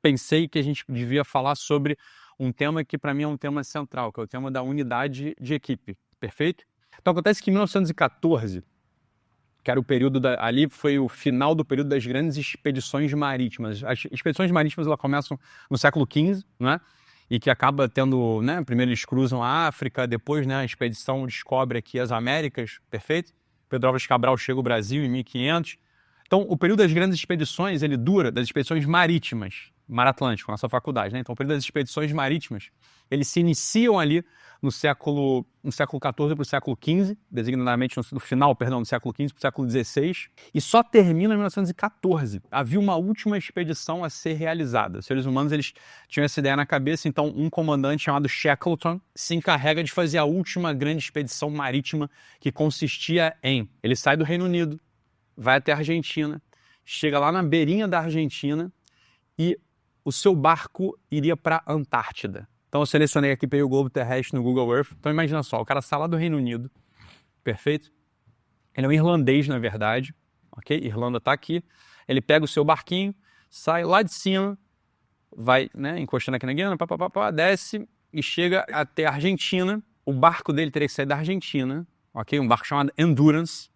pensei que a gente devia falar sobre um tema que para mim é um tema central, que é o tema da unidade de equipe, perfeito? Então acontece que em 1914, que era o período ali foi o final do período das grandes expedições marítimas. As expedições marítimas elas começam no século XV, né? E que acaba tendo, né? Primeiro eles cruzam a África, depois, né? A expedição descobre aqui as Américas, perfeito? Pedro Álvares Cabral chega ao Brasil em 1500. Então, o período das grandes expedições, ele dura, das expedições marítimas, Mar Atlântico, na sua faculdade, né? Então, o período das expedições marítimas, eles se iniciam ali no século XIV para o século XV, designadamente no final, perdão, do século XV para o século XVI, e só termina em 1914. Havia uma última expedição a ser realizada. Os seres humanos, eles tinham essa ideia na cabeça, então um comandante chamado Shackleton se encarrega de fazer a última grande expedição marítima, que consistia em, ele sai do Reino Unido, vai até a Argentina, chega lá na beirinha da Argentina e o seu barco iria para a Antártida. Então eu selecionei aqui, peguei o globo terrestre no Google Earth. Então imagina só, o cara sai lá do Reino Unido, perfeito? Ele é um irlandês, na verdade, ok? Irlanda está aqui. Ele pega o seu barquinho, sai lá de cima, vai, né, encostando aqui na Guiana, desce e chega até a Argentina. O barco dele teria que sair da Argentina, ok? Um barco chamado Endurance.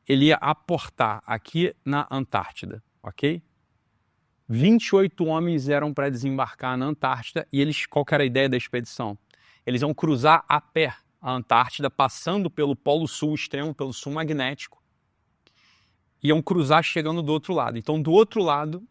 Ele ia aportar aqui na Antártida, ok? 28 homens eram para desembarcar na Antártida e eles, qual que era a ideia da expedição? Eles iam cruzar a pé a Antártida, passando pelo Polo Sul extremo, pelo Sul Magnético, iam cruzar chegando do outro lado. Então, do outro lado,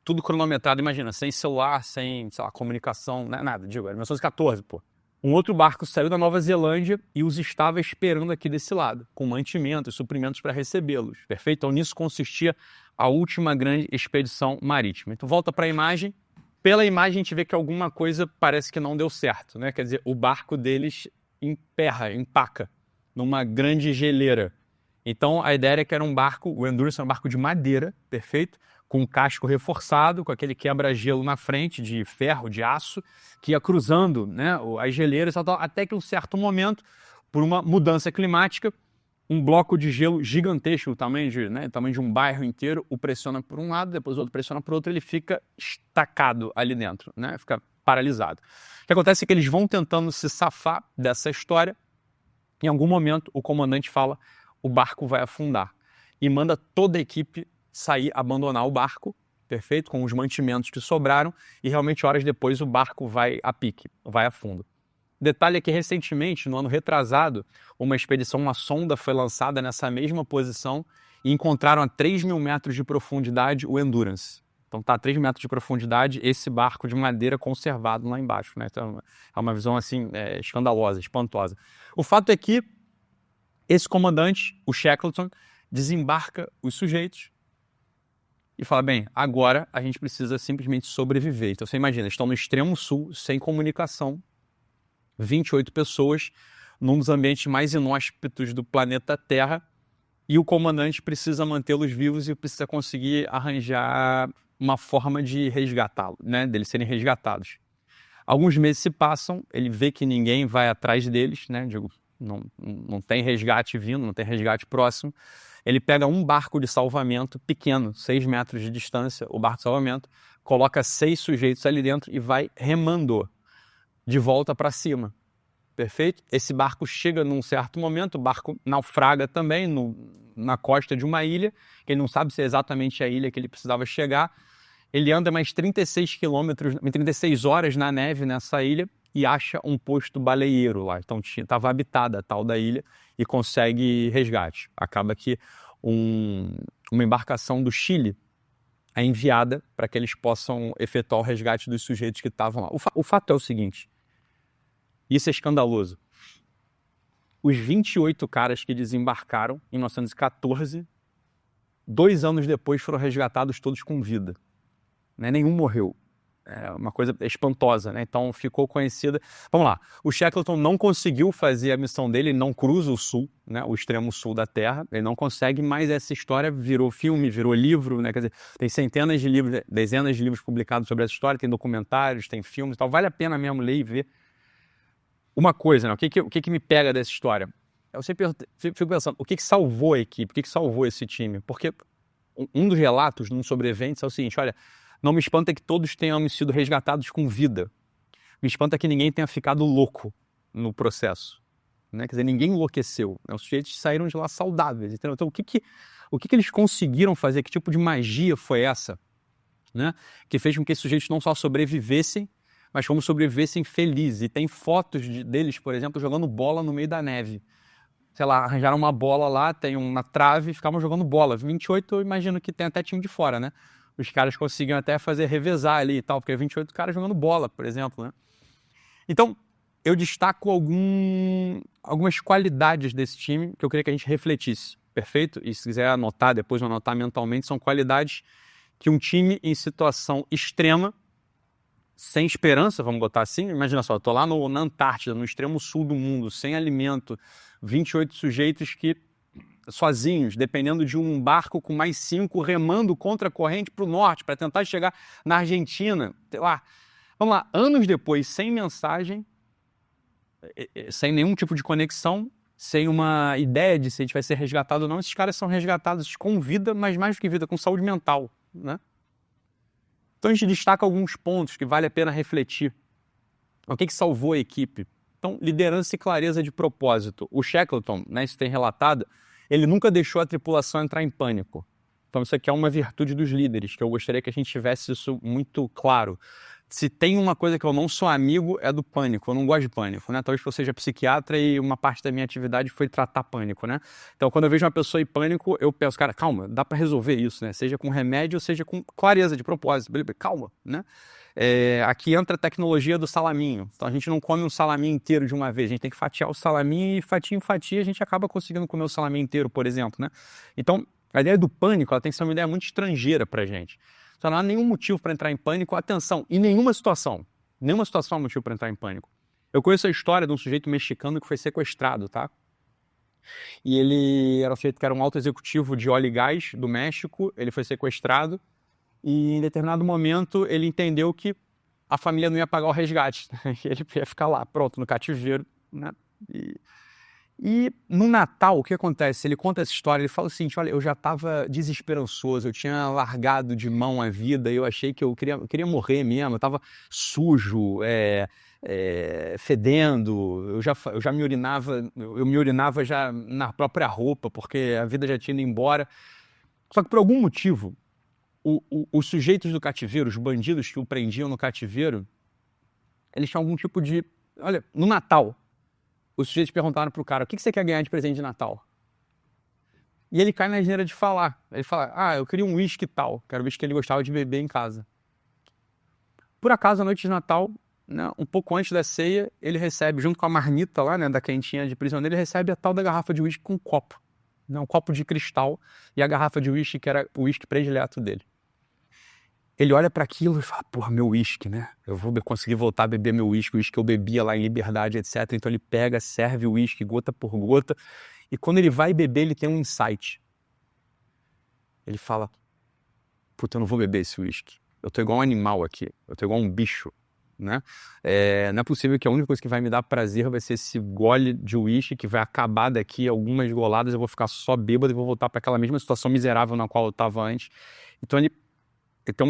tudo cronometrado, imagina, sem celular, sem, sei lá, comunicação, nada, digo, era 1914, pô. Um outro barco saiu da Nova Zelândia e os estava esperando aqui desse lado, com mantimentos, suprimentos para recebê-los, perfeito? Então nisso consistia a última grande expedição marítima. Então volta para a imagem. Pela imagem a gente vê que alguma coisa parece que não deu certo, né? Quer dizer, o barco deles emperra, empaca, numa grande geleira. Então a ideia era que era um barco, o Endurance era um barco de madeira, perfeito? Com um casco reforçado, com aquele quebra-gelo na frente, de ferro, de aço, que ia cruzando, né, as geleiras, até que em um certo momento, por uma mudança climática, um bloco de gelo gigantesco, tamanho de um bairro inteiro, o pressiona por um lado, depois o outro pressiona por outro, ele fica estacado ali dentro, né, fica paralisado. O que acontece é que eles vão tentando se safar dessa história, em algum momento o comandante fala, o barco vai afundar, e manda toda a equipe sair, abandonar o barco, perfeito? Com os mantimentos que sobraram e realmente horas depois o barco vai a pique, vai a fundo. Detalhe é que recentemente, no ano retrasado, uma expedição, uma sonda foi lançada nessa mesma posição e encontraram a 3.000 metros de profundidade o Endurance. Então tá a 3 metros de profundidade esse barco de madeira conservado lá embaixo, né? Então é uma visão assim escandalosa, espantosa. O fato é que esse comandante, o Shackleton, desembarca os sujeitos e fala, bem, agora a gente precisa simplesmente sobreviver. Então você imagina, estão no extremo sul, sem comunicação, 28 pessoas, num dos ambientes mais inóspitos do planeta Terra, e o comandante precisa mantê-los vivos e precisa conseguir arranjar uma forma de resgatá-los, né, deles serem resgatados. Alguns meses se passam, ele vê que ninguém vai atrás deles, né, digo, não tem resgate vindo, não tem resgate próximo. Ele pega um barco de salvamento pequeno, 6 metros de distância, o barco de salvamento, coloca 6 sujeitos ali dentro e vai remando de volta para cima, perfeito? Esse barco chega num certo momento, o barco naufraga também na costa de uma ilha, que ele não sabe se é exatamente a ilha que ele precisava chegar. Ele anda mais 36 quilômetros, 36 horas na neve nessa ilha e acha um posto baleeiro lá. Então estava habitada a tal da ilha e consegue resgate. Acaba que uma embarcação do Chile é enviada para que eles possam efetuar o resgate dos sujeitos que estavam lá. O fato é o seguinte, isso é escandaloso. Os 28 caras que desembarcaram em 1914, 2 anos depois foram resgatados todos com vida. Nenhum morreu. É uma coisa espantosa, né? Então ficou conhecida. Vamos lá, o Shackleton não conseguiu fazer a missão dele, ele não cruza o sul, né? O extremo sul da Terra, ele não consegue, mas essa história virou filme, virou livro, né? Quer dizer, tem centenas de livros, dezenas de livros publicados sobre essa história, tem documentários, tem filmes e tal, vale a pena mesmo ler e ver. Uma coisa, né? O que me pega dessa história? Eu sempre fico pensando, o que salvou a equipe, o que salvou esse time? Porque um dos relatos num sobrevivente é o seguinte, olha, Não me espanta que todos tenham sido resgatados com vida. Me espanta que ninguém tenha ficado louco no processo, né? Quer dizer, ninguém enlouqueceu, né? Os sujeitos saíram de lá saudáveis, entendeu? Então, o que eles conseguiram fazer? Que tipo de magia foi essa, né? Que fez com que esses sujeitos não só sobrevivessem, mas como sobrevivessem felizes. E tem fotos deles, por exemplo, jogando bola no meio da neve. Sei lá, arranjaram uma bola lá, tem uma trave e ficavam jogando bola. 28, eu imagino que tem até time de fora, né? Os caras conseguiam até fazer revezar ali e tal, porque 28 caras jogando bola, por exemplo, né? Então, eu destaco algumas qualidades desse time que eu queria que a gente refletisse, perfeito? E se quiser anotar, depois anotar mentalmente, são qualidades que um time em situação extrema, sem esperança, vamos botar assim, imagina só, eu tô lá na Antártida, no extremo sul do mundo, sem alimento, 28 sujeitos que, sozinhos, dependendo de um barco com mais 5, remando contra a corrente para o norte, para tentar chegar na Argentina, sei lá. Vamos lá, anos depois, sem mensagem, sem nenhum tipo de conexão, sem uma ideia de se a gente vai ser resgatado ou não, esses caras são resgatados com vida, mas mais do que vida, com saúde mental, né? Então a gente destaca alguns pontos que vale a pena refletir. O que salvou a equipe? Então, liderança e clareza de propósito. O Shackleton, né, isso tem relatado, ele nunca deixou a tripulação entrar em pânico. Então isso aqui é uma virtude dos líderes, que eu gostaria que a gente tivesse isso muito claro. Se tem uma coisa que eu não sou amigo, é do pânico. Eu não gosto de pânico, né? Talvez eu seja psiquiatra e uma parte da minha atividade foi tratar pânico, né? Então, quando eu vejo uma pessoa em pânico, eu penso, cara, calma, dá para resolver isso, né? Seja com remédio, seja com clareza de propósito. Calma, né? Aqui entra a tecnologia do salaminho. Então, a gente não come um salaminho inteiro de uma vez. A gente tem que fatiar o salaminho e fatia em fatia a gente acaba conseguindo comer o salaminho inteiro, por exemplo, né? Então, a ideia do pânico, ela tem que ser uma ideia muito estrangeira pra gente. Só não há nenhum motivo para entrar em pânico. Atenção, em nenhuma situação é motivo para entrar em pânico. Eu conheço a história de um sujeito mexicano que foi sequestrado, tá? E ele era um sujeito que era um alto executivo de óleo e gás do México, ele foi sequestrado e em determinado momento ele entendeu que a família não ia pagar o resgate, né? Ele ia ficar lá, pronto, no cativeiro, né? E no Natal, o que acontece? Ele conta essa história, ele fala o seguinte, olha, eu já estava desesperançoso, eu tinha largado de mão a vida, eu achei que eu queria morrer mesmo, eu estava sujo, fedendo, eu já me urinava, eu me urinava já na própria roupa, porque a vida já tinha ido embora. Só que por algum motivo, os sujeitos do cativeiro, os bandidos que o prendiam no cativeiro, eles tinham algum tipo de... Olha, no Natal, os sujeitos perguntaram pro cara, o que você quer ganhar de presente de Natal? E ele cai na asneira de falar. Ele fala, eu queria um uísque tal, que era o uísque que ele gostava de beber em casa. Por acaso, à noite de Natal, né, um pouco antes da ceia, ele recebe, junto com a marmita lá, né, da quentinha de prisioneiro, ele recebe a tal da garrafa de uísque com um copo. Né, um copo de cristal e a garrafa de uísque que era o uísque predileto dele. Ele olha para aquilo e fala, porra, meu uísque, né? Eu vou conseguir voltar a beber meu uísque, o uísque que eu bebia lá em Liberdade, etc. Então ele pega, serve o uísque gota por gota. E quando ele vai beber, ele tem um insight. Ele fala, puta, eu não vou beber esse uísque. Eu tô igual um animal aqui, eu tô igual um bicho, né? Não é possível que a única coisa que vai me dar prazer vai ser esse gole de uísque que vai acabar daqui algumas goladas, eu vou ficar só bêbado e vou voltar para aquela mesma situação miserável na qual eu estava antes. Então ele tem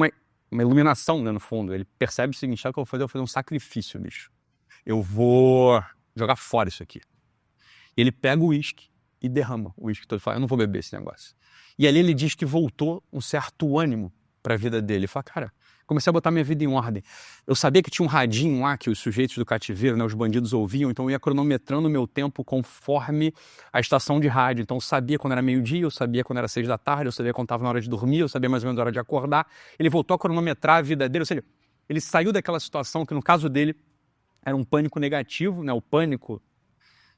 uma iluminação, né, no fundo. Ele percebe o seguinte, sabe o que eu vou fazer um sacrifício, bicho. Eu vou jogar fora isso aqui. Ele pega o uísque e derrama o uísque todo. Ele fala, eu não vou beber esse negócio. E ali ele diz que voltou um certo ânimo para a vida dele. Ele fala, cara, comecei a botar minha vida em ordem. Eu sabia que tinha um radinho lá que os sujeitos do cativeiro, né, os bandidos ouviam, então eu ia cronometrando o meu tempo conforme a estação de rádio. Então eu sabia quando era meio-dia, eu sabia quando era 6 da tarde, eu sabia quando estava na hora de dormir, eu sabia mais ou menos a hora de acordar. Ele voltou a cronometrar a vida dele, ou seja, ele saiu daquela situação que no caso dele era um pânico negativo, né, o pânico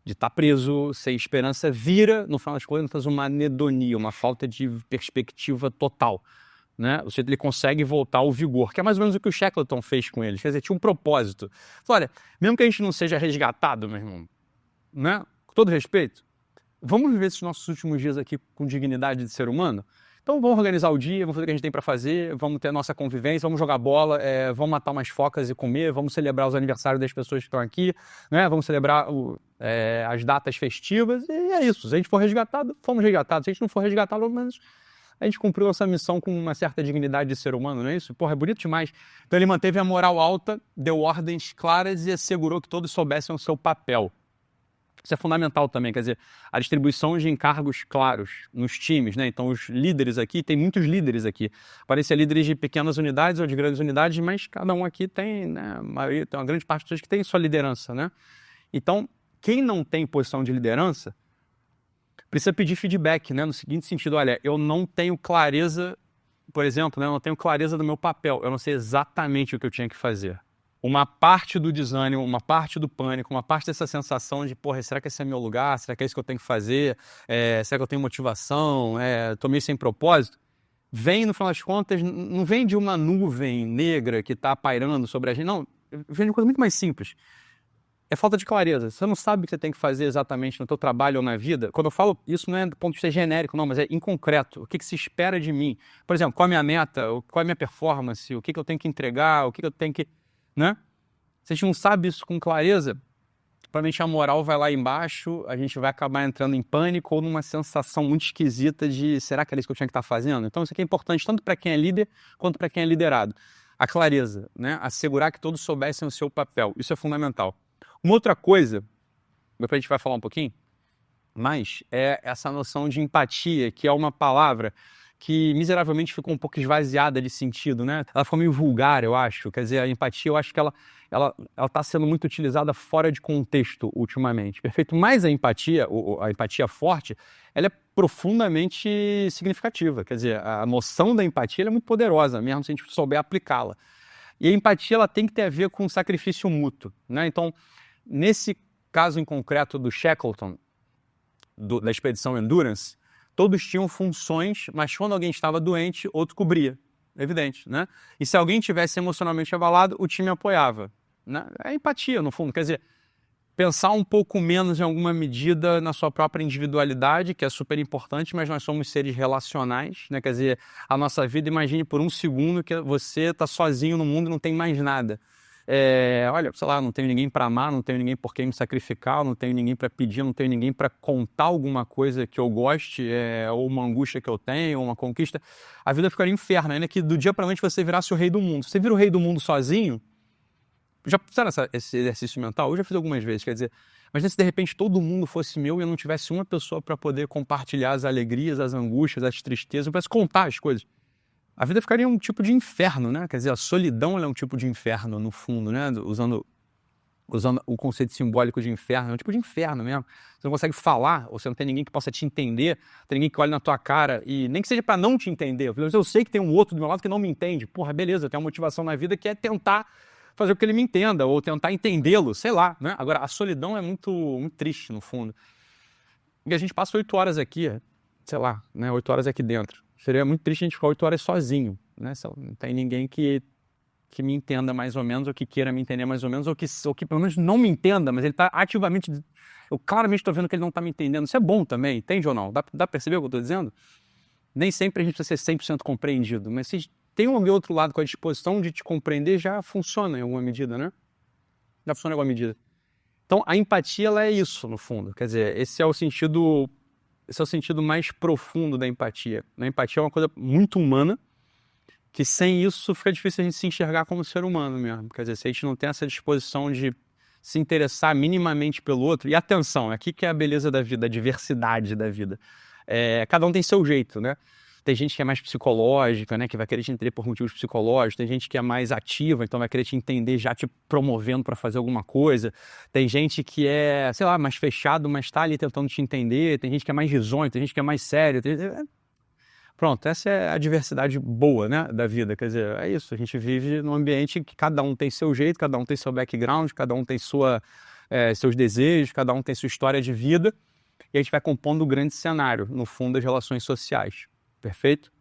de estar preso, sem esperança, vira, no final das contas, uma anedonia, uma falta de perspectiva total. Né? Ou seja, ele consegue voltar ao vigor, que é mais ou menos o que o Shackleton fez com eles. Quer dizer, tinha um propósito. Falou, olha, mesmo que a gente não seja resgatado, meu irmão, né? Com todo respeito, vamos viver esses nossos últimos dias aqui com dignidade de ser humano? Então vamos organizar o dia, vamos fazer o que a gente tem para fazer, vamos ter a nossa convivência, vamos jogar bola, vamos matar umas focas e comer, vamos celebrar os aniversários das pessoas que estão aqui, né? Vamos celebrar as datas festivas, e é isso. Se a gente for resgatado, fomos resgatados. Se a gente não for resgatado, pelo menos a gente cumpriu essa missão com uma certa dignidade de ser humano, não é isso? Porra, é bonito demais. Então ele manteve a moral alta, deu ordens claras e assegurou que todos soubessem o seu papel. Isso é fundamental também, quer dizer, a distribuição de encargos claros nos times, né? Então os líderes aqui, tem muitos líderes aqui. Parecem líderes de pequenas unidades ou de grandes unidades, mas cada um aqui tem, né, tem uma grande parte das pessoas que tem sua liderança, né? Então, quem não tem posição de liderança precisa pedir feedback, né? No seguinte sentido, olha, eu não tenho clareza, por exemplo, né? Eu não tenho clareza do meu papel, eu não sei exatamente o que eu tinha que fazer. Uma parte do desânimo, uma parte do pânico, uma parte dessa sensação de, porra, será que esse é meu lugar? Será que é isso que eu tenho que fazer? Será que eu tenho motivação? Tô meio sem propósito? Vem, no final das contas, não vem de uma nuvem negra que está pairando sobre a gente, não. Vem de uma coisa muito mais simples. É falta de clareza. Você não sabe o que você tem que fazer exatamente no teu trabalho ou na vida. Quando eu falo isso, não é do ponto de vista genérico, não, mas é em concreto. O que se espera de mim? Por exemplo, qual é a minha meta? Qual é a minha performance? O que eu tenho que entregar? O que eu tenho que... Né? Se a gente não sabe isso com clareza, provavelmente a moral vai lá embaixo, a gente vai acabar entrando em pânico ou numa sensação muito esquisita de será que era isso que eu tinha que estar fazendo? Então isso aqui é importante tanto para quem é líder quanto para quem é liderado. A clareza, né? Assegurar que todos soubessem o seu papel. Isso é fundamental. Uma outra coisa, depois a gente vai falar um pouquinho, mas é essa noção de empatia, que é uma palavra que miseravelmente ficou um pouco esvaziada de sentido, né? Ela ficou meio vulgar, eu acho. Quer dizer, a empatia, eu acho que ela está sendo muito utilizada fora de contexto ultimamente, perfeito? Mas a empatia forte, ela é profundamente significativa. Quer dizer, a noção da empatia ela é muito poderosa, mesmo se a gente souber aplicá-la. E a empatia ela tem que ter a ver com sacrifício mútuo, né? Então, nesse caso em concreto do Shackleton, da expedição Endurance, todos tinham funções, mas quando alguém estava doente, outro cobria. Evidente, né? E se alguém tivesse emocionalmente abalado, o time apoiava. Né? É empatia, no fundo. Quer dizer, pensar um pouco menos em alguma medida na sua própria individualidade, que é super importante, mas nós somos seres relacionais, né? Quer dizer, a nossa vida, imagine por um segundo que você está sozinho no mundo e não tem mais nada. Olha, sei lá, não tenho ninguém para amar, não tenho ninguém por quem me sacrificar, não tenho ninguém para pedir, não tenho ninguém para contar alguma coisa que eu goste, ou uma angústia que eu tenho, ou uma conquista. A vida ficaria um inferno, ainda que do dia para noite você virasse o rei do mundo. Você vira o rei do mundo sozinho, já fizeram esse exercício mental? Eu já fiz algumas vezes, quer dizer, imagina se de repente todo mundo fosse meu e eu não tivesse uma pessoa para poder compartilhar as alegrias, as angústias, as tristezas, eu pudesse contar as coisas. A vida ficaria um tipo de inferno, né? Quer dizer, a solidão ela é um tipo de inferno, no fundo, né? Usando o conceito simbólico de inferno, é um tipo de inferno mesmo. Você não consegue falar, ou você não tem ninguém que possa te entender, tem ninguém que olhe na tua cara, e nem que seja para não te entender. Eu sei que tem um outro do meu lado que não me entende. Porra, beleza, eu tenho uma motivação na vida que é tentar fazer com que ele me entenda, ou tentar entendê-lo, sei lá, né? Agora, a solidão é muito, muito triste, no fundo. E a gente passa 8 horas aqui, sei lá, né? 8 horas aqui dentro. Seria muito triste a gente ficar 8 horas sozinho, né? Não tem ninguém que me entenda mais ou menos, ou que queira me entender mais ou menos, ou que pelo menos não me entenda, mas ele está ativamente... Eu claramente estou vendo que ele não está me entendendo. Isso é bom também, entende ou não? Dá para perceber o que eu estou dizendo? Nem sempre a gente precisa ser 100% compreendido, mas se tem um outro lado com a disposição de te compreender, já funciona em alguma medida, né? Já funciona em alguma medida. Então, a empatia, ela é isso, no fundo. Quer dizer, esse é o sentido mais profundo da empatia. A empatia é uma coisa muito humana, que sem isso fica difícil a gente se enxergar como ser humano mesmo. Quer dizer, se a gente não tem essa disposição de se interessar minimamente pelo outro, e atenção, aqui que é a beleza da vida, a diversidade da vida. Cada um tem seu jeito, né? Tem gente que é mais psicológica, né, que vai querer te entender por motivos psicológicos. Tem gente que é mais ativa, então vai querer te entender já te promovendo para fazer alguma coisa. Tem gente que é, sei lá, mais fechado, mas está ali tentando te entender. Tem gente que é mais risonho, tem gente que é mais sério. Pronto, essa é a diversidade boa, né, da vida. Quer dizer, é isso. A gente vive num ambiente que cada um tem seu jeito, cada um tem seu background, cada um tem seus desejos, cada um tem sua história de vida. E a gente vai compondo o grande cenário, no fundo, das relações sociais. Perfeito?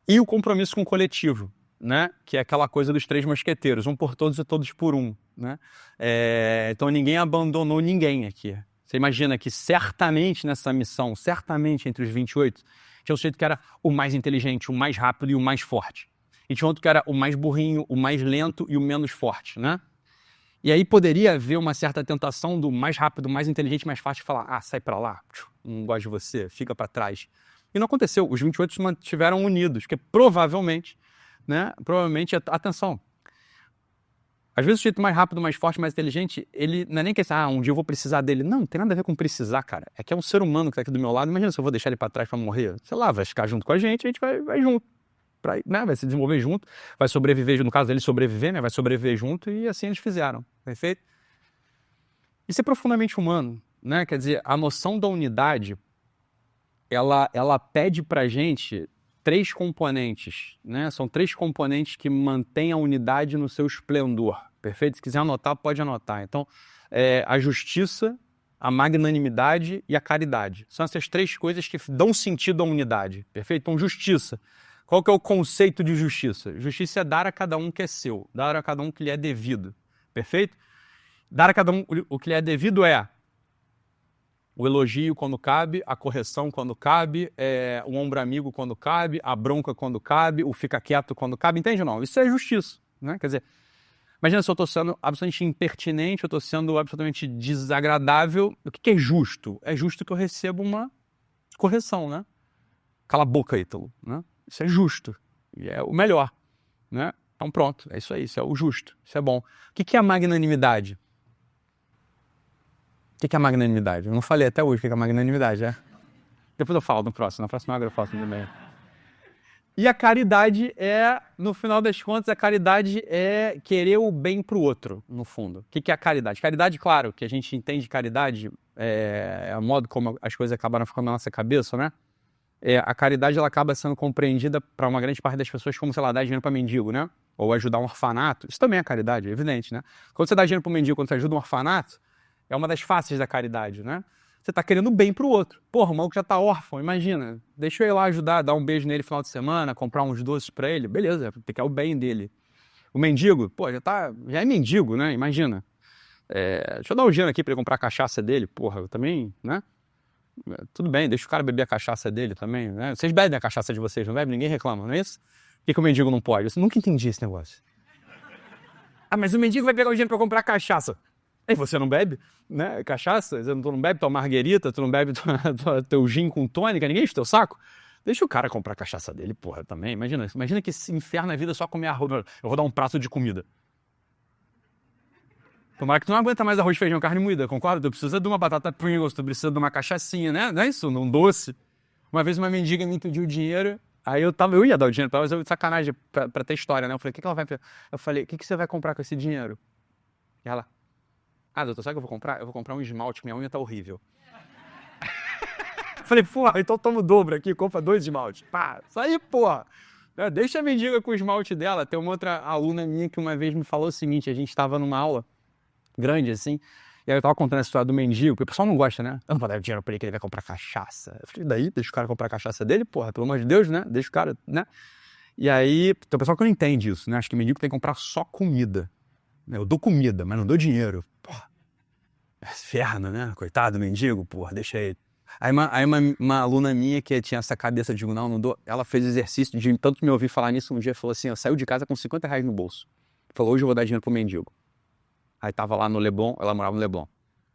E o compromisso com o coletivo, né? Que é aquela coisa dos 3 mosqueteiros, um por todos e todos por um, né? Então ninguém abandonou ninguém aqui. Você imagina que certamente nessa missão, certamente entre os 28, tinha um sujeito que era o mais inteligente, o mais rápido e o mais forte. E tinha outro que era o mais burrinho, o mais lento e o menos forte, né? E aí poderia haver uma certa tentação do mais rápido, mais inteligente, mais forte, falar, sai pra lá, não gosto de você, fica pra trás. E não aconteceu. Os 28 se mantiveram unidos, porque provavelmente, atenção, às vezes o jeito mais rápido, mais forte, mais inteligente, ele não é nem que um dia eu vou precisar dele. Não tem nada a ver com precisar, cara. É que é um ser humano que tá aqui do meu lado. Imagina se eu vou deixar ele pra trás pra morrer. Sei lá, vai ficar junto com a gente vai junto. Vai se desenvolver junto, vai sobreviver, no caso dele sobreviver, né? Vai sobreviver junto e assim eles fizeram, perfeito? Isso é profundamente humano, né? Quer dizer, a noção da unidade, ela pede pra gente 3 componentes, né? São 3 componentes que mantêm a unidade no seu esplendor, perfeito? Se quiser anotar, pode anotar. Então, a justiça, a magnanimidade e a caridade. São essas 3 coisas que dão sentido à unidade, perfeito? Então, justiça. Qual que é o conceito de justiça? Justiça é dar a cada um o que é seu, dar a cada um o que lhe é devido, perfeito? Dar a cada um o que lhe é devido é o elogio quando cabe, a correção quando cabe, o ombro amigo quando cabe, a bronca quando cabe, o fica quieto quando cabe, entende ou não? Isso é justiça, né? Quer dizer, imagina se eu estou sendo absolutamente impertinente, eu estou sendo absolutamente desagradável, o que é justo? É justo que eu receba uma correção, né? Cala a boca, Ítalo, né? Isso é justo, e é o melhor, né? Então pronto, é isso aí, isso é o justo, isso é bom. O que é a magnanimidade? O que é a magnanimidade? Eu não falei até hoje o que é a magnanimidade, Depois eu falo na próxima hora eu falo também. E a caridade no final das contas, a caridade é querer o bem pro outro, no fundo. O que é a caridade? Caridade, claro, que a gente entende caridade, é o modo como as coisas acabaram ficando na nossa cabeça, né? A caridade ela acaba sendo compreendida para uma grande parte das pessoas como, sei lá, dar dinheiro para mendigo, né? Ou ajudar um orfanato. Isso também é caridade, é evidente, né? Quando você dá dinheiro para um mendigo, quando você ajuda um orfanato, é uma das faces da caridade, né? Você tá querendo bem pro outro. Porra, o maluco já tá órfão, imagina. Deixa eu ir lá ajudar, dar um beijo nele no final de semana, comprar uns doces para ele. Beleza, tem que é o bem dele. O mendigo, pô, já é mendigo, né? Imagina. Deixa eu dar um dinheiro aqui para ele comprar a cachaça dele. Porra, eu também, né? Tudo bem, deixa o cara beber a cachaça dele também, né? Vocês bebem a cachaça de vocês, não bebem? Ninguém reclama, não é isso? Por que o mendigo não pode? Eu nunca entendi esse negócio. Mas o mendigo vai pegar o dinheiro pra comprar cachaça. E você não bebe, né? Cachaça? Tu não bebe tua marguerita, tu não bebe teu gin com tônica, ninguém enche teu saco? Deixa o cara comprar a cachaça dele, porra, também. Imagina que esse inferno na vida só comer arroz. Eu vou dar um prato de comida. Tomara que tu não aguenta mais arroz, feijão, carne moída, concorda? Tu precisa de uma batata Pringles, tu precisa de uma cachaçinha, né? Não é isso? Um doce. Uma vez uma mendiga me pediu dinheiro, aí eu ia dar o dinheiro pra ela, mas eu de sacanagem pra ter história, né? Eu falei, o que ela vai... Eu falei, o que você vai comprar com esse dinheiro? E ela, doutor, sabe o que eu vou comprar? Eu vou comprar um esmalte, minha unha tá horrível. Eu falei, porra, então toma o dobro aqui, compra 2 esmaltes. Pá, isso aí, porra. Deixa a mendiga com o esmalte dela. Tem uma outra aluna minha que uma vez me falou o seguinte, a gente estava numa aula grande, assim, e aí eu tava contando a história do mendigo, porque o pessoal não gosta, né? Eu não vou dar dinheiro pra ele que ele vai comprar cachaça. Eu falei, daí, deixa o cara comprar a cachaça dele, porra, pelo amor de Deus, né? Deixa o cara, né? E aí, tem o pessoal que não entende isso, né? Acho que mendigo tem que comprar só comida. Eu dou comida, mas não dou dinheiro. Porra, é inferno, né? Coitado do mendigo, porra, deixa ele. Aí uma aluna minha que tinha essa cabeça de não dou, ela fez exercício de tanto me ouvir falar nisso um dia, falou assim, saiu de casa com R$50 no bolso. Falou, hoje eu vou dar dinheiro pro mendigo. Aí tava lá no Leblon, ela morava no Leblon.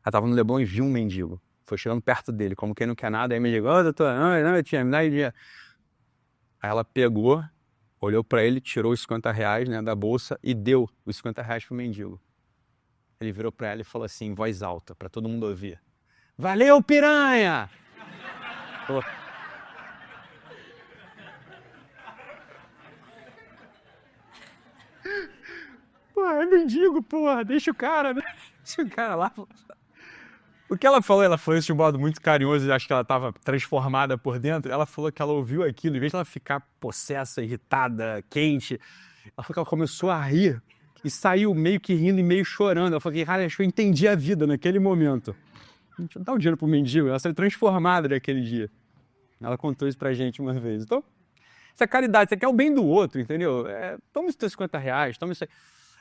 Aí tava no Leblon e viu um mendigo. Foi chegando perto dele, como quem não quer nada. Aí o mendigo, doutor, não, tia, me dá dinheiro. Aí ela pegou, olhou pra ele, tirou os R$50, né, da bolsa e deu os R$50 pro mendigo. Ele virou pra ela e falou assim, em voz alta, pra todo mundo ouvir. Valeu, piranha! Falou. Porra, é mendigo, porra, deixa o cara, né? Deixa o cara lá. O que ela falou isso de um modo muito carinhoso e acho que ela estava transformada por dentro. Ela falou que ela ouviu aquilo, em vez de ela ficar possessa, irritada, quente, ela falou que ela começou a rir e saiu meio que rindo e meio chorando. Ela falou que, cara, acho que eu entendi a vida naquele momento. Deixa eu dar o dinheiro pro mendigo. Ela saiu transformada naquele dia. Ela contou isso pra gente uma vez. Então, isso é caridade, você quer o bem do outro, entendeu? Toma os teus R$50, toma isso aí.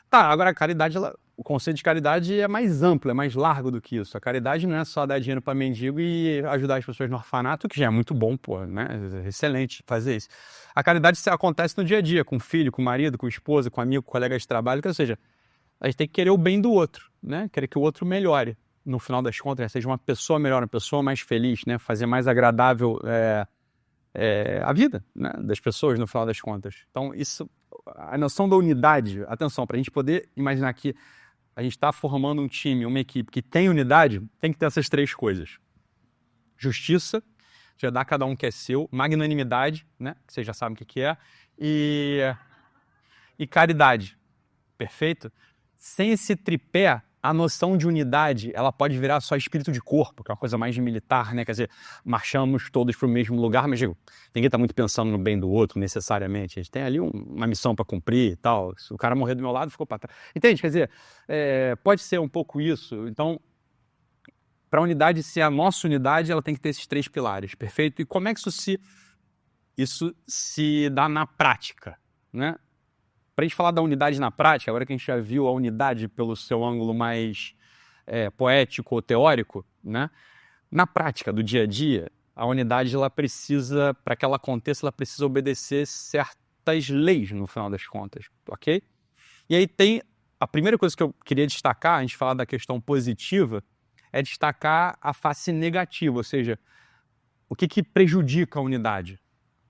Tá, agora a caridade, o conceito de caridade é mais amplo, é mais largo do que isso. A caridade não é só dar dinheiro para mendigo e ajudar as pessoas no orfanato, que já é muito bom, pô, né? É excelente fazer isso. A caridade acontece no dia a dia, com o filho, com o marido, com a esposa, com o amigo, com o colega de trabalho, ou seja, a gente tem que querer o bem do outro, né? Querer que o outro melhore. No final das contas, né? Seja uma pessoa melhor, uma pessoa mais feliz, né? Fazer mais agradável a vida, né, das pessoas no final das contas. Então, a noção da unidade, atenção, para a gente poder imaginar que a gente está formando um time, uma equipe que tem unidade, tem que ter essas 3 coisas. Justiça, já dá cada um que é seu, magnanimidade, né, que vocês já sabem o que é, e caridade, perfeito? Sem esse tripé, a noção de unidade, ela pode virar só espírito de corpo, que é uma coisa mais de militar, né? Quer dizer, marchamos todos para o mesmo lugar, mas digo, ninguém está muito pensando no bem do outro necessariamente. A gente tem ali uma missão para cumprir e tal. Se o cara morrer do meu lado, ficou para trás. Entende? Quer dizer, pode ser um pouco isso. Então, para a unidade ser a nossa unidade, ela tem que ter esses 3 pilares, perfeito? E como é que isso se dá na prática, né? Para a gente falar da unidade na prática, agora que a gente já viu a unidade pelo seu ângulo mais poético ou teórico, né? Na prática do dia a dia, a unidade, ela precisa, para que ela aconteça, ela precisa obedecer certas leis, no final das contas, ok? E aí tem a primeira coisa que eu queria destacar, a gente falar da questão positiva, é destacar a face negativa, ou seja, o que prejudica a unidade,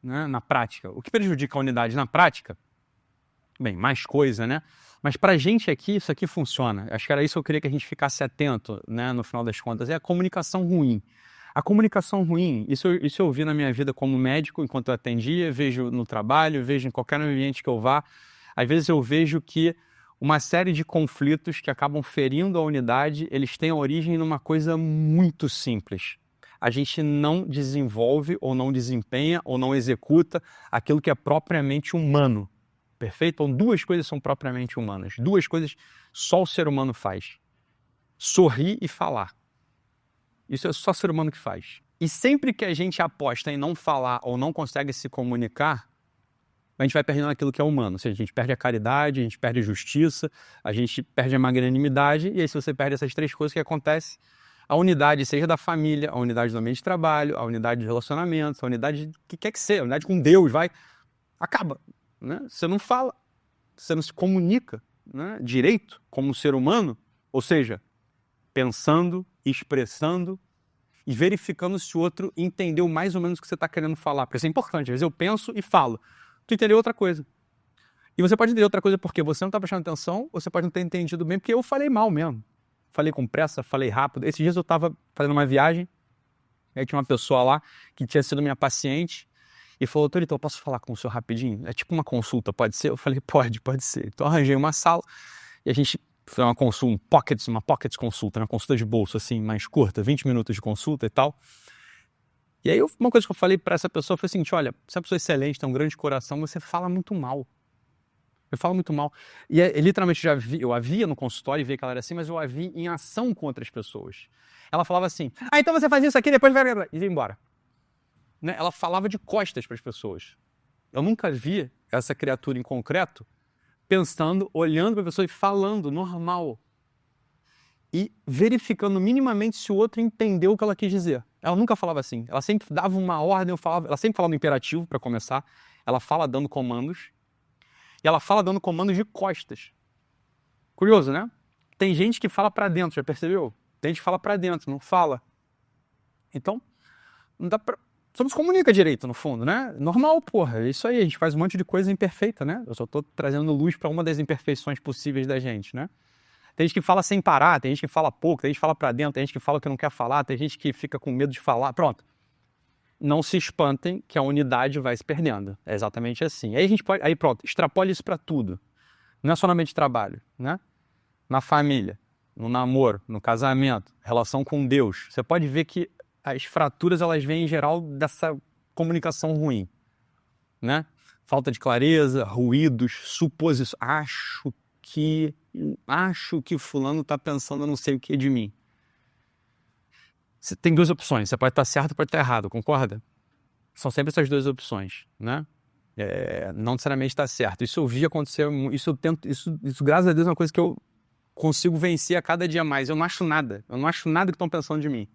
né, na prática. O que prejudica a unidade na prática? Bem, mais coisa, né? Mas pra gente aqui, isso aqui funciona. Acho que era isso que eu queria que a gente ficasse atento, né, no final das contas. É a comunicação ruim. A comunicação ruim, isso eu vi na minha vida como médico, enquanto eu atendia, vejo no trabalho, vejo em qualquer ambiente que eu vá. Às vezes eu vejo que uma série de conflitos que acabam ferindo a unidade, eles têm origem numa coisa muito simples. A gente não desenvolve, ou não desempenha, ou não executa aquilo que é propriamente humano. Perfeito? Então, 2 coisas são propriamente humanas. 2 coisas só o ser humano faz. Sorrir e falar. Isso é só o ser humano que faz. E sempre que a gente aposta em não falar ou não consegue se comunicar, a gente vai perdendo aquilo que é humano. Ou seja, a gente perde a caridade, a gente perde a justiça, a gente perde a magnanimidade. E aí, se você perde essas 3 coisas, o que acontece? A unidade, seja da família, a unidade do ambiente de trabalho, a unidade de relacionamentos, a unidade do que quer que seja, a unidade com Deus, acaba. Né? Você não fala, você não se comunica, né, direito como ser humano, ou seja, pensando, expressando e verificando se o outro entendeu mais ou menos o que você está querendo falar. Porque isso é importante, às vezes eu penso e falo, tu entendeu outra coisa. E você pode entender outra coisa porque você não está prestando atenção, ou você pode não ter entendido bem porque eu falei mal mesmo. Falei com pressa, falei rápido. Esses dias eu estava fazendo uma viagem, aí tinha uma pessoa lá que tinha sido minha paciente, e falou, Torito, eu posso falar com o senhor rapidinho? É tipo uma consulta, pode ser? Eu falei, pode ser. Então eu arranjei uma sala e a gente fez uma consulta, uma pocket consulta, uma consulta de bolso assim, mais curta, 20 minutos de consulta e tal. E aí uma coisa que eu falei para essa pessoa foi o seguinte, olha, você é uma pessoa excelente, tem um grande coração, você fala muito mal. Eu falo muito mal. E literalmente eu a via no consultório e via que ela era assim, mas eu a vi em ação com outras pessoas. Ela falava assim, então você faz isso aqui, depois vai e ia embora. Né? Ela falava de costas para as pessoas. Eu nunca vi essa criatura em concreto pensando, olhando para a pessoa e falando normal. E verificando minimamente se o outro entendeu o que ela quis dizer. Ela nunca falava assim. Ela sempre dava uma ordem, ela sempre falava no imperativo para começar. Ela fala dando comandos. E ela fala dando comandos de costas. Curioso, né? Tem gente que fala para dentro, já percebeu? Tem gente que fala para dentro, não fala. Então, não dá pra... Só não se comunica direito, no fundo, né? Normal, porra. É isso aí, a gente faz um monte de coisa imperfeita, né? Eu só tô trazendo luz para uma das imperfeições possíveis da gente, né? Tem gente que fala sem parar, tem gente que fala pouco, tem gente que fala para dentro, tem gente que fala que não quer falar, tem gente que fica com medo de falar. Pronto. Não se espantem que a unidade vai se perdendo. É exatamente assim. Aí a gente pode... Aí pronto, extrapole isso para tudo. Não é só no ambiente de trabalho, né? Na família, no namoro, no casamento, relação com Deus. Você pode ver que as fraturas, elas vêm em geral dessa comunicação ruim, né? Falta de clareza, ruídos, suposições. Acho que fulano está pensando não sei o que de mim. Você tem 2 opções, você pode estar certo ou pode estar errado, concorda? São sempre essas 2 opções, né? Não necessariamente está certo. Isso eu vi acontecer, isso graças a Deus é uma coisa que eu consigo vencer a cada dia mais. Eu não acho nada que estão pensando de mim.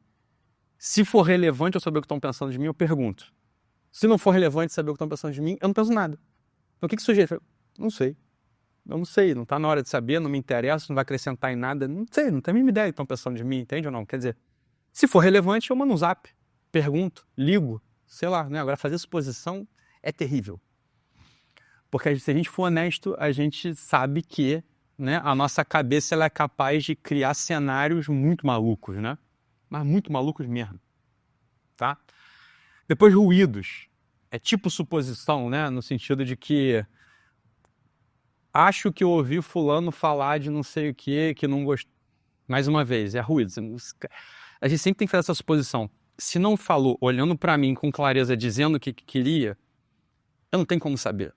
Se for relevante eu saber o que estão pensando de mim, eu pergunto. Se não for relevante saber o que estão pensando de mim, eu não penso nada. Então o que sujeito? Não sei. Eu não sei, não está na hora de saber, não me interessa, não vai acrescentar em nada. Não sei, não tenho a mínima ideia do que estão pensando de mim, entende ou não? Quer dizer, se for relevante, eu mando um zap, pergunto, ligo, sei lá, né? Agora fazer suposição é terrível. Porque se a gente for honesto, a gente sabe que, né, a nossa cabeça ela é capaz de criar cenários muito malucos, né? Mas muito malucos mesmo, tá? Depois, ruídos. É tipo suposição, né? No sentido de que acho que eu ouvi fulano falar de não sei o que não gostou. Mais uma vez, é ruído. A gente sempre tem que fazer essa suposição. Se não falou, olhando para mim com clareza, dizendo o que queria, eu não tenho como saber.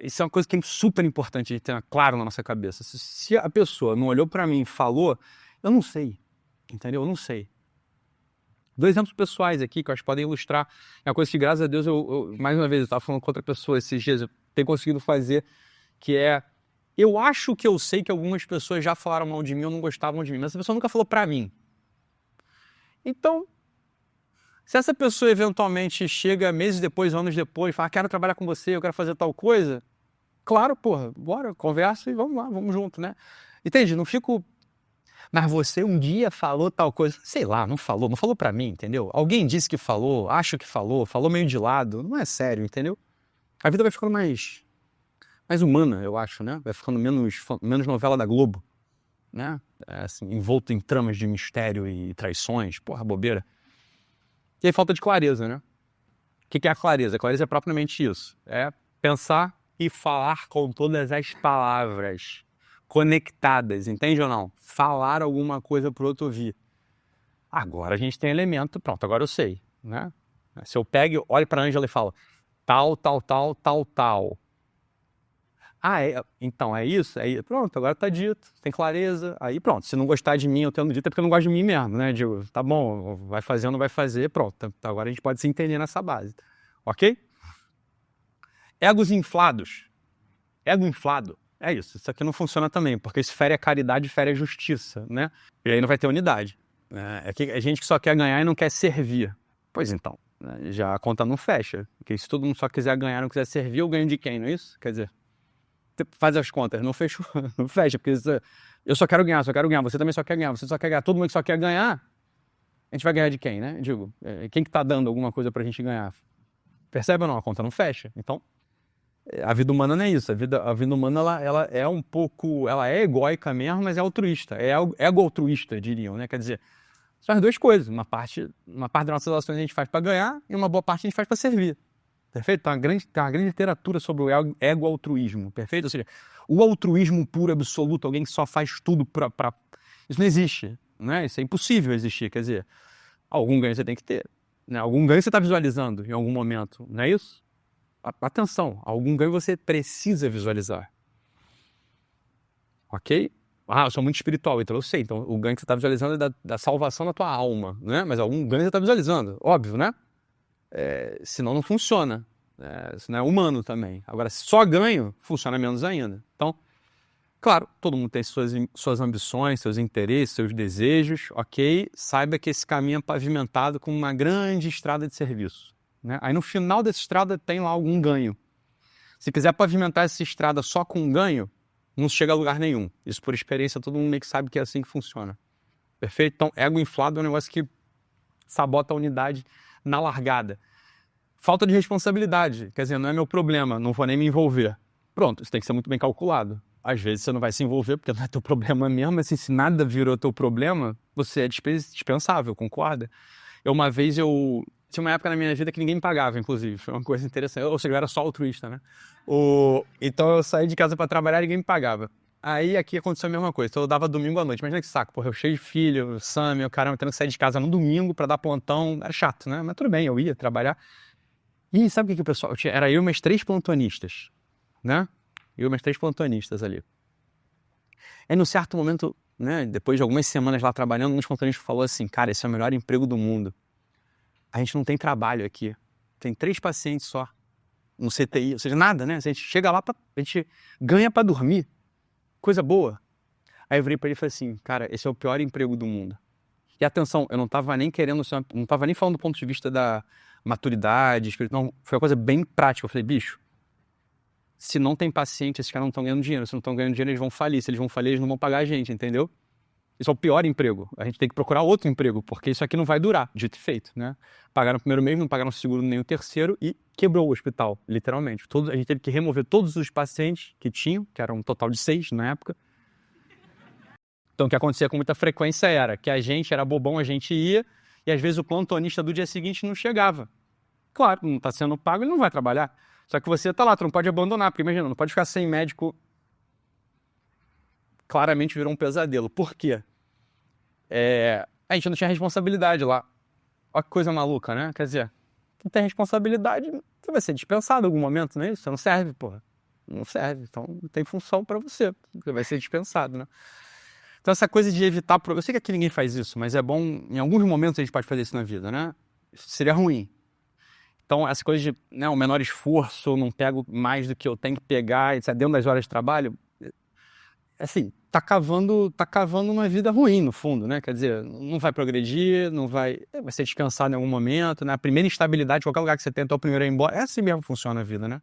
Isso é uma coisa que é super importante a gente ter claro na nossa cabeça. Se a pessoa não olhou para mim e falou, eu não sei. Entendeu? Eu não sei. 2 exemplos pessoais aqui que eu acho que podem ilustrar. É uma coisa que, graças a Deus, mais uma vez, eu estava falando com outra pessoa esses dias, eu tenho conseguido fazer, que é, eu acho que eu sei que algumas pessoas já falaram mal de mim ou não gostavam de mim, mas essa pessoa nunca falou pra mim. Então, se essa pessoa eventualmente chega meses depois, anos depois, fala, quero trabalhar com você, eu quero fazer tal coisa, claro, porra, bora, conversa e vamos lá, vamos junto, né? Entende? Não fico... Mas você um dia falou tal coisa. Sei lá, não falou pra mim, entendeu? Alguém disse que falou, acho que falou meio de lado. Não é sério, entendeu? A vida vai ficando mais humana, eu acho, né? Vai ficando menos novela da Globo, né? Assim, envolto em tramas de mistério e traições, porra, bobeira. E aí falta de clareza, né? O que é a clareza? A clareza é propriamente isso. É pensar e falar com todas as palavras conectadas, entende ou não? Falar alguma coisa pro outro ouvir. Agora a gente tem elemento, pronto, agora eu sei, né? Se eu pego, olho pra Ângela e falo tal, tal, tal, tal, tal. Ah, então é isso? Pronto, agora tá dito, tem clareza. Aí pronto, se não gostar de mim eu tendo dito é porque eu não gosto de mim mesmo, né? Digo, tá bom, vai fazer ou não vai fazer, pronto. Agora a gente pode se entender nessa base, ok? Egos inflados. Ego inflado. É isso aqui não funciona também, porque isso fere a caridade, fere a justiça, né? E aí não vai ter unidade. É gente que só quer ganhar e não quer servir. Pois então, né? Já a conta não fecha. Porque se todo mundo só quiser ganhar e não quiser servir, eu ganho de quem, não é isso? Quer dizer, faz as contas, não fechou, não fecha, porque eu só quero ganhar, você também só quer ganhar, você só quer ganhar, todo mundo que só quer ganhar, a gente vai ganhar de quem, né? Digo, quem que tá dando alguma coisa pra gente ganhar? Percebe ou não? A conta não fecha. Então, a vida humana não é isso. A vida humana ela é um pouco, ela é egóica mesmo, mas é altruísta, é ego-altruísta, diriam, né? Quer dizer, são as duas coisas. Uma parte das nossas ações a gente faz para ganhar e uma boa parte a gente faz para servir. Perfeito? Tem uma grande literatura sobre o ego-altruísmo, perfeito? Ou seja, o altruísmo puro, absoluto, alguém que só faz tudo para... Isso não existe, né? Isso é impossível existir, quer dizer, algum ganho você tem que ter, né? Algum ganho você está visualizando em algum momento, não é isso? Atenção, algum ganho você precisa visualizar. Ok? Ah, eu sou muito espiritual, então eu sei. Então o ganho que você está visualizando é da salvação da tua alma, né? Mas algum ganho você está visualizando, óbvio, né? Senão não funciona. Isso não é humano também. Agora, se só ganho, funciona menos ainda. Então, claro, todo mundo tem suas ambições, seus interesses, seus desejos, ok? Saiba que esse caminho é pavimentado com uma grande estrada de serviço, né? Aí no final dessa estrada tem lá algum ganho. Se quiser pavimentar essa estrada só com ganho, não chega a lugar nenhum. Isso por experiência, todo mundo meio que sabe que é assim que funciona. Perfeito? Então, ego inflado é um negócio que sabota a unidade na largada. Falta de responsabilidade, quer dizer, não é meu problema, não vou nem me envolver. Pronto, isso tem que ser muito bem calculado. Às vezes você não vai se envolver porque não é teu problema mesmo, assim, se nada virou teu problema, você é dispensável, concorda? Uma vez tinha uma época na minha vida que ninguém me pagava, inclusive, foi uma coisa interessante, ou seja, eu era só altruísta, né? Então eu saí de casa para trabalhar e ninguém me pagava. Aí aqui aconteceu a mesma coisa, então eu dava domingo à noite, imagina que saco, porra, eu cheio de filho, Sam, o caramba, tendo que sair de casa no domingo para dar plantão, era chato, né? Mas tudo bem, eu ia trabalhar. E sabe o que o pessoal... Era eu e meus 3 plantonistas, né? Eu e meus 3 plantonistas ali. Aí, num certo momento, né, depois de algumas semanas lá trabalhando, um dos plantonistas falou assim, cara, esse é o melhor emprego do mundo. A gente não tem trabalho aqui. Tem 3 pacientes só no CTI, ou seja, nada, né? A gente chega lá, a gente ganha para dormir. Coisa boa. Aí eu virei para ele e falei assim, cara, esse é o pior emprego do mundo. E atenção, eu não tava nem querendo, não tava nem falando do ponto de vista da maturidade, não, foi uma coisa bem prática. Eu falei, bicho, se não tem paciente, esses caras não estão ganhando dinheiro. Se não estão ganhando dinheiro, eles vão falir. Se eles vão falir, eles não vão pagar a gente, entendeu? Isso é o pior emprego. A gente tem que procurar outro emprego, porque isso aqui não vai durar, dito e feito, né? Pagaram o primeiro mês, não pagaram o segundo nem o terceiro e quebrou o hospital, literalmente. A gente teve que remover todos os pacientes que tinham, que eram um total de 6 na época. Então o que acontecia com muita frequência era que a gente era bobão, a gente ia, e às vezes o plantonista do dia seguinte não chegava. Claro, não está sendo pago, ele não vai trabalhar. Só que você está lá, tu não pode abandonar, porque imagina, não pode ficar sem médico. Claramente virou um pesadelo. Por quê? A gente não tinha responsabilidade lá. Olha que coisa maluca, né? Quer dizer, não tem responsabilidade, você vai ser dispensado em algum momento, não é isso? Você não serve, porra. Não serve, então não tem função para você. Você vai ser dispensado, né? Então essa coisa de evitar... Eu sei que aqui ninguém faz isso, mas é bom... Em alguns momentos a gente pode fazer isso na vida, né? Isso seria ruim. Então essa coisa de o menor esforço, não pego mais do que eu tenho que pegar, etc., dentro das horas de trabalho... Assim, tá cavando uma vida ruim, no fundo, né? Quer dizer, não vai progredir, não vai ser descansado em algum momento, né? A primeira instabilidade, qualquer lugar que você tenta, o primeiro a ir embora, é assim mesmo que funciona a vida, né?